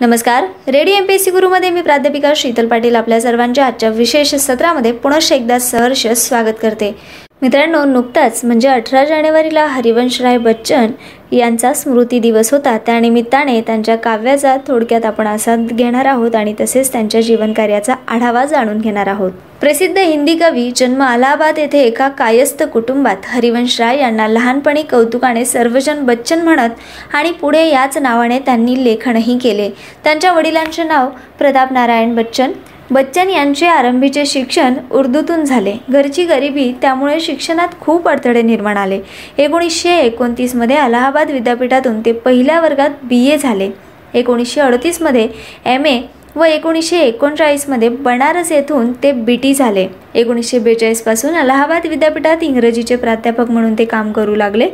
नमस्कार. Radio MPSC गुरुमध्ये मी प्राध्यापिका शीतल पाटील आपल्या सर्वांच्या आजच्या विशेष सत्रामध्ये पुनश्च एकदा सहर्ष स्वागत करते. मित्रांनो, नुकताच म्हणजे 18 जानेवारीला हरिवंशराय बच्चन यांचा स्मृती दिवस होता. त्यानिमित्ताने त्यांच्या काव्याचा थोडक्यात आपण आस्वाद घेणार आहोत आणि तसेच त्यांच्या जीवनकार्याचा आढावा जाणून घेणार आहोत. प्रसिद्ध हिंदी कवी, जन्म अलाहाबाद येथे एका कायस्थ कुटुंबात. हरिवंशराय यांना लहानपणी कौतुकाने सर्वजण बच्चन म्हणत आणि पुढे याच नावाने त्यांनी लेखनही केले. त्यांच्या वडिलांचे नाव प्रताप नारायण बच्चन. बच्चन यांचे आरंभीचे शिक्षण उर्दूतून झाले. घरची गरिबी त्यामुळे शिक्षणात खूप अडथळे निर्माण आले. 1929 मध्ये अलाहाबाद विद्यापीठातून ते पहिल्या वर्गात BA झाले. 1938 मध्ये MA व 1939 मध्ये बनारस येथून ते BT झाले. 1942 पासून अलाहाबाद विद्यापीठात इंग्रजीचे प्राध्यापक म्हणून ते काम करू लागले.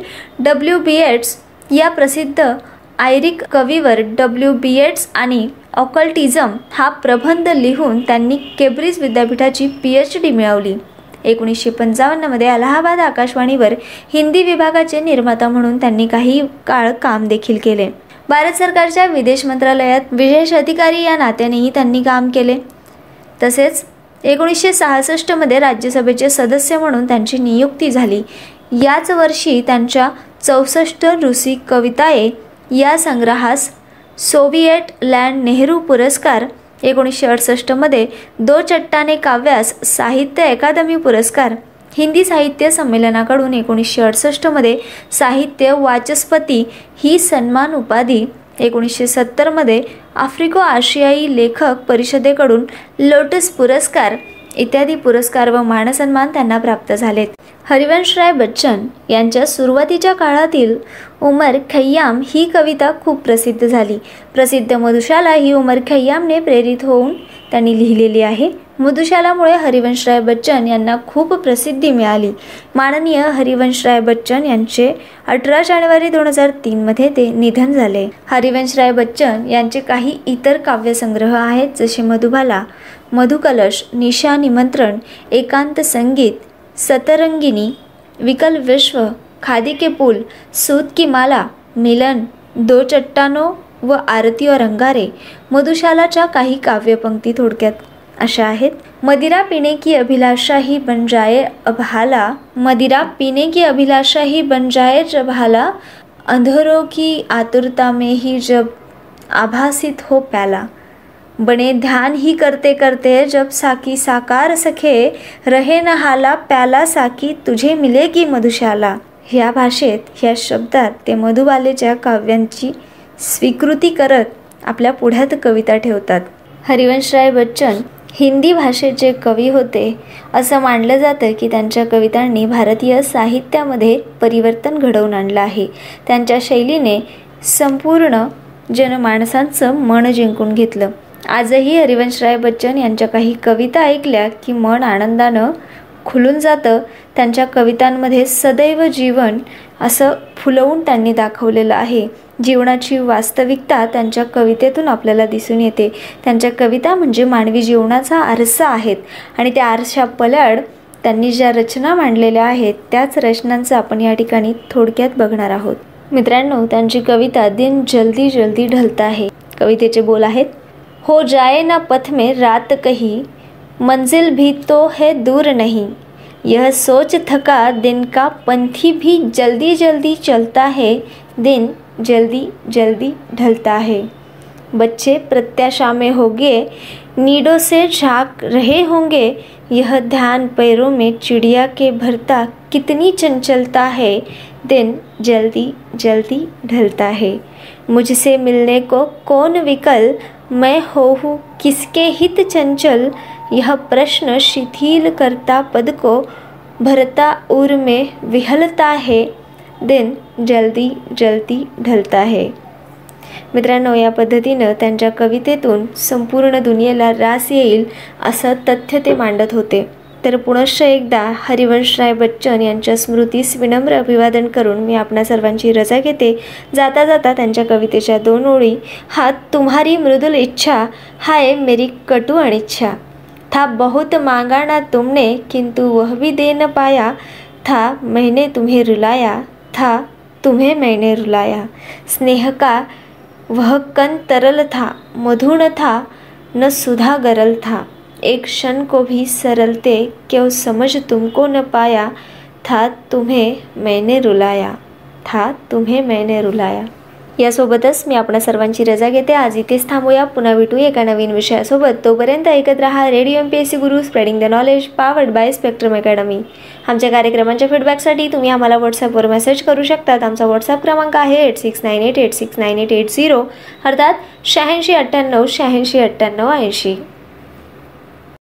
W.B. येट्स या प्रसिद्ध आयरिक कवीवर W.B. येट्स आणि ऑकल्टिझम हा प्रबंध लिहून त्यांनी केम्ब्रिज विद्यापीठाची PhD मिळवली. 1955 मध्ये अलाहाबाद आकाशवाणीवर हिंदी विभागाचे निर्माता म्हणून त्यांनी काही काळ काम देखील केले. भारत सरकारच्या विदेश मंत्रालयात विशेष अधिकारी या नात्यानेही त्यांनी काम केले. तसेच 1966 मध्ये राज्यसभेचे सदस्य म्हणून त्यांची नियुक्ती झाली. याच वर्षी त्यांच्या 64 रूसी कविताये या संग्रहास सोव्हिएट लँड नेहरू पुरस्कार, 1968 मध्ये दो चट्टाने काव्यास साहित्य अकादमी पुरस्कार, हिंदी साहित्य संमेलनाकडून 1968 मध्ये साहित्य वाचस्पती ही सन्मान उपाधी, 1970 मध्ये आफ्रिको-आशियाई लेखक परिषदेकडून लोटस पुरस्कार इत्यादी पुरस्कार व मानसन्मान त्यांना प्राप्त झालेत. हरिवंशराय बच्चन यांच्या सुरुवातीच्या काळातील उमर खय्याम ही कविता खूप प्रसिद्ध झाली. प्रसिद्ध मधुशाला ही उमर खय्यामने प्रेरित होऊन त्यांनी लिहिलेली आहे. मधुशालामुळे हरिवंशराय बच्चन यांना खूप प्रसिद्धी मिळाली. माननीय हरिवंशराय बच्चन यांचे 18 जानेवारी 2003 मध्ये ते निधन झाले. हरिवंशराय बच्चन यांचे काही इतर काव्यसंग्रह आहेत, जसे मधुबाला, मधुकलश, निशा निमंत्रण, एकांत संगीत, सतरंगिनी, विकल विश्व, खादी के पुल, सूत की माला, मिलन, दो चट्टानों व आरती और अंगारे. मधुशालाच्या काही काव्यपंक्ती थोडक्यात अशा आहेत. मदिरा पीने की अभिलाषा ही बन जाए अब हाला, मदिरा पीने की अभिलाषा ही बन जाए जब हाला, अंधेरों की आतुरता में ही जब आभासित हो प्याला, बने ध्यान ही करते करते जब साकी साकार सखे, रहे न हाला प्याला साकी तुझे मिलेगी मधुशाला. ह्या भाषेत, ह्या शब्दात ते मधुबालेच्या काव्यांची स्वीकृती करत आपल्या पुढ्यात कविता ठेवतात. हरिवंशराय बच्चन हिंदी भाषेचे कवी होते. असं मानलं जातं की त्यांच्या कवितांनी भारतीय साहित्यामध्ये परिवर्तन घडवून आणलं आहे. त्यांच्या शैलीने संपूर्ण जनमानसांचं मन जिंकून घेतलं. आजही हरिवंशराय बच्चन यांच्या काही कविता ऐकल्या की मन आनंदानं खुलून जातं. त्यांच्या कवितांमध्ये सदैव जीवन असं फुलवून त्यांनी दाखवलेलं आहे. जीवनाची वास्तविकता त्यांच्या कवितेतून आपल्याला दिसून येते. त्यांच्या कविता म्हणजे मानवी जीवनाचा आरसा आहेत आणि त्या आरशापल्याड त्यांनी ज्या रचना मांडलेल्या आहेत त्याच रचनांचं आपण या ठिकाणी थोडक्यात बघणार आहोत. मित्रांनो, त्यांची कविता दिन जल्दी जल्दी ढलता है. कवितेचे बोल आहेत. हो जाए ना पथ में रात कहीं, मंजिल भी तो है दूर नहीं, यह सोच थका दिन का पंथी भी जल्दी जल्दी चलता है, दिन जल्दी जल्दी ढलता है. बच्चे प्रत्याशा में होंगे, नीडों से झांक रहे होंगे, यह ध्यान पैरों में चिड़िया के भरता कितनी चंचलता है, दिन जल्दी जल्दी ढलता है. मुझसे मिलने को कौन विकल, मैं होऊं किसके हित चंचल, यह प्रश्न शिथिल करता पद को भरता उर में विहलता है, दिन जल्दी जल्दी ढलता है. मित्रांनो, या पद्धतीनं त्यांच्या कवितेतून संपूर्ण दुनियेला रास येईल असं तथ्य ते मांडत होते. तर पुनश्च एकदा हरिवंशराय बच्चन यांच्या स्मृतीस विनम्र अभिवादन करून मी आपणा सर्वांची रजा घेते. जाता जाता त्यांच्या कवितेच्या 2 ओळी. हा तुम्हारी मृदुल इच्छा, हाय मेरी कटु अनिच्छा, था बहुत मांगा ना तुमने किंतु वह भी दे न पाया, था मैंने तुम्हें रुलाया, था तुम्हें मैंने रुलाया. स्नेह का वह कन तरल था, मधुर था, न सुधा गरल था। एक क्षण को भी सरलते क्यों समझ तुमको न पाया, था तुम्हें मैंने रुलाया, था तुम्हें मैंने रुलाया। यासोबतच मी आपणा सर्वांची रजा घेते. आज इथेच थांबूया. पुन्हा भेटूया एका नवीन विषयासोबत. तोपर्यंत ऐकत रहा radio MPSC Guru, spreading the knowledge, powered by spectrum academy. आमच्या कार्यक्रमांच्या फीडबॅकसाठी तुम्ही आम्हाला व्हॉट्सअपवर मेसेज करू शकतात. आमचा व्हॉट्सअप क्रमांक आहे 8698869880, अर्थात 8698 8698 80.